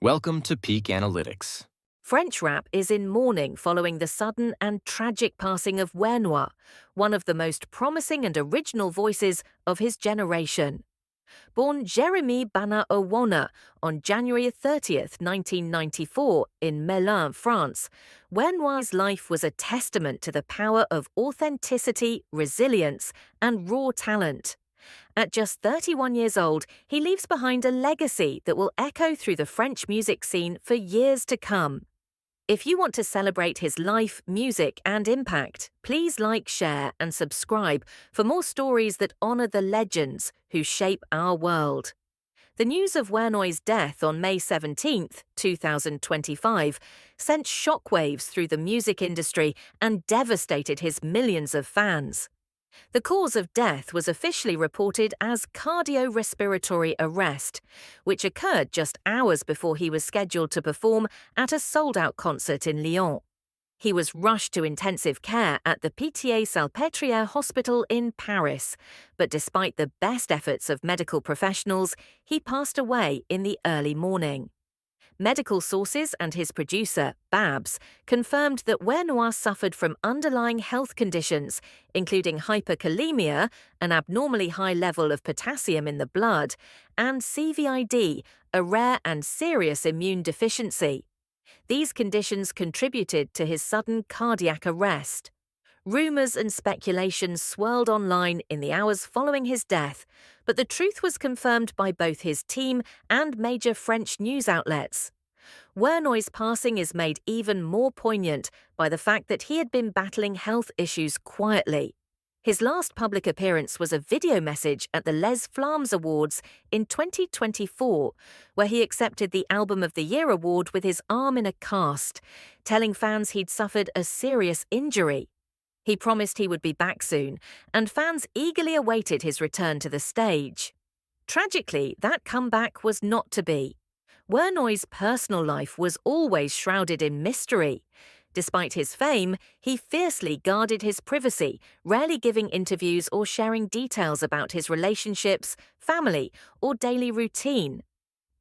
Welcome to Peak Analytics. French rap is in mourning following the sudden and tragic passing of Werenoi, one of the most promising and original voices of his generation. Born Jérémy Bana Owona on January 30th, 1994, in Melun, France, Wernoi's life was a testament to the power of authenticity, resilience, and raw talent. At just 31 years old, he leaves behind a legacy that will echo through the French music scene for years to come. If you want to celebrate his life, music, and impact, please like, share, and subscribe for more stories that honor the legends who shape our world. The news of Werenoi's death on May 17, 2025, sent shockwaves through the music industry and devastated his millions of fans. The cause of death was officially reported as cardiorespiratory arrest, which occurred just hours before he was scheduled to perform at a sold-out concert in Lyon. He was rushed to intensive care at the Pitié-Salpêtrière Hospital in Paris, but despite the best efforts of medical professionals, he passed away in the early morning. Medical sources and his producer, Babs, confirmed that Werenoi suffered from underlying health conditions, including hyperkalemia, an abnormally high level of potassium in the blood, and CVID, a rare and serious immune deficiency. These conditions contributed to his sudden cardiac arrest. Rumors and speculation swirled online in the hours following his death, but the truth was confirmed by both his team and major French news outlets. Werenoi's passing is made even more poignant by the fact that he had been battling health issues quietly. His last public appearance was a video message at the Les Flammes Awards in 2024, where he accepted the Album of the Year award with his arm in a cast, telling fans he'd suffered a serious injury. He promised he would be back soon, and fans eagerly awaited his return to the stage. Tragically, that comeback was not to be. Werenoi's personal life was always shrouded in mystery. Despite his fame, he fiercely guarded his privacy, rarely giving interviews or sharing details about his relationships, family, or daily routine.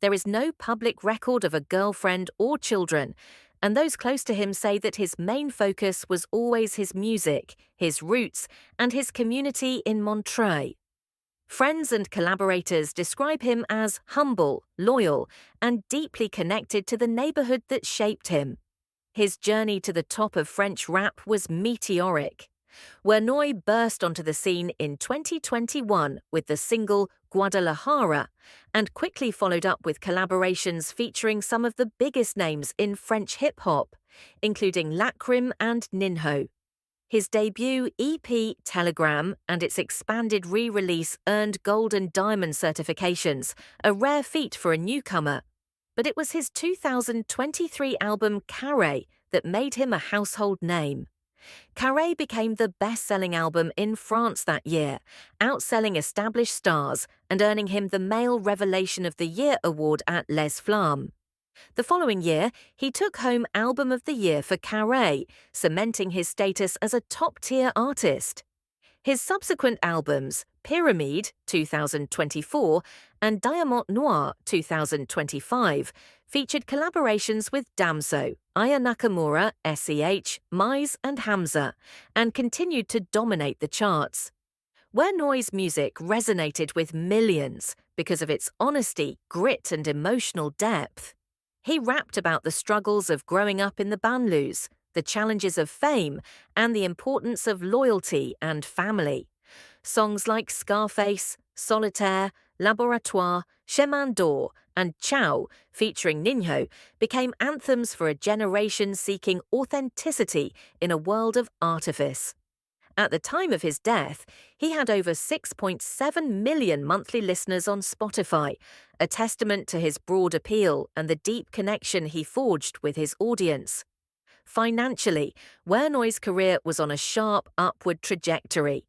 There is no public record of a girlfriend or children, and those close to him say that his main focus was always his music, his roots, and his community in Montreuil. Friends and collaborators describe him as humble, loyal, and deeply connected to the neighborhood that shaped him. His journey to the top of French rap was meteoric. Werenoi burst onto the scene in 2021 with the single Guadalajara, and quickly followed up with collaborations featuring some of the biggest names in French hip-hop, including Lacrim and Ninho. His debut EP, Telegram, and its expanded re-release earned gold and diamond certifications, a rare feat for a newcomer. But it was his 2023 album Carré that made him a household name. Carré became the best-selling album in France that year, outselling established stars and earning him the Male Revelation of the Year award at Les Flammes. The following year, he took home Album of the Year for Carré, cementing his status as a top-tier artist. His subsequent albums, Pyramide 2024 and Diamant Noir 2025, featured collaborations with Damso, Aya Nakamura, SCH, Mize, and Hamza, and continued to dominate the charts. Werenoi's music resonated with millions because of its honesty, grit, and emotional depth. He rapped about the struggles of growing up in the banlieues, the challenges of fame, and the importance of loyalty and family. Songs like Scarface, Solitaire, Laboratoire, Chemin d'Or, and Ciao, featuring Ninho, became anthems for a generation seeking authenticity in a world of artifice. At the time of his death, he had over 6.7 million monthly listeners on Spotify, a testament to his broad appeal and the deep connection he forged with his audience. Financially, Werenoi's career was on a sharp upward trajectory.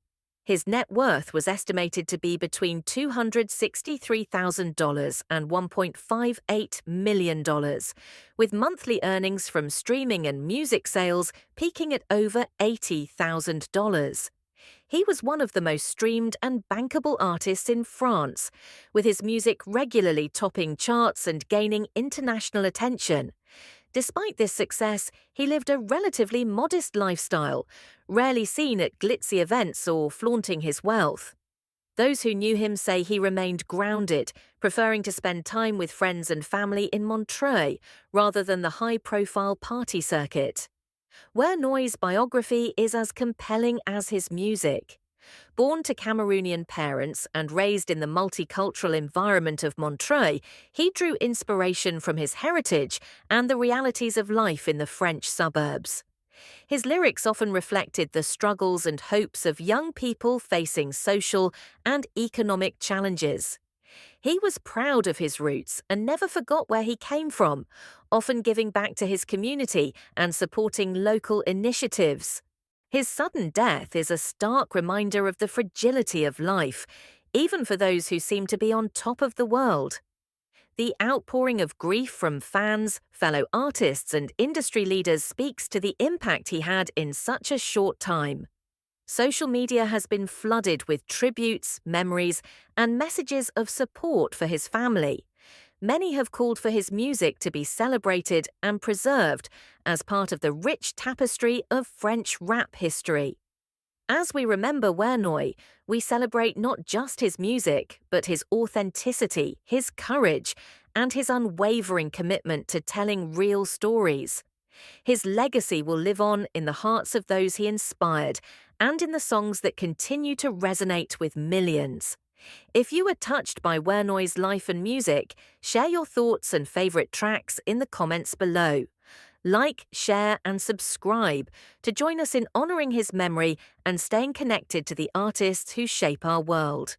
His net worth was estimated to be between $263,000 and $1.58 million, with monthly earnings from streaming and music sales peaking at over $80,000. He was one of the most streamed and bankable artists in France, with his music regularly topping charts and gaining international attention. Despite this success, he lived a relatively modest lifestyle, rarely seen at glitzy events or flaunting his wealth. Those who knew him say he remained grounded, preferring to spend time with friends and family in Montreuil rather than the high-profile party circuit. Werenoi's biography is as compelling as his music. Born to Cameroonian parents and raised in the multicultural environment of Montreuil, he drew inspiration from his heritage and the realities of life in the French suburbs. His lyrics often reflected the struggles and hopes of young people facing social and economic challenges. He was proud of his roots and never forgot where he came from, often giving back to his community and supporting local initiatives. His sudden death is a stark reminder of the fragility of life, even for those who seem to be on top of the world. The outpouring of grief from fans, fellow artists, and industry leaders speaks to the impact he had in such a short time. Social media has been flooded with tributes, memories, and messages of support for his family. Many have called for his music to be celebrated and preserved as part of the rich tapestry of French rap history. As we remember Werenoi, we celebrate not just his music, but his authenticity, his courage, and his unwavering commitment to telling real stories. His legacy will live on in the hearts of those he inspired and in the songs that continue to resonate with millions. If you were touched by Werenoi's life and music, share your thoughts and favorite tracks in the comments below. Like, share, and subscribe to join us in honoring his memory and staying connected to the artists who shape our world.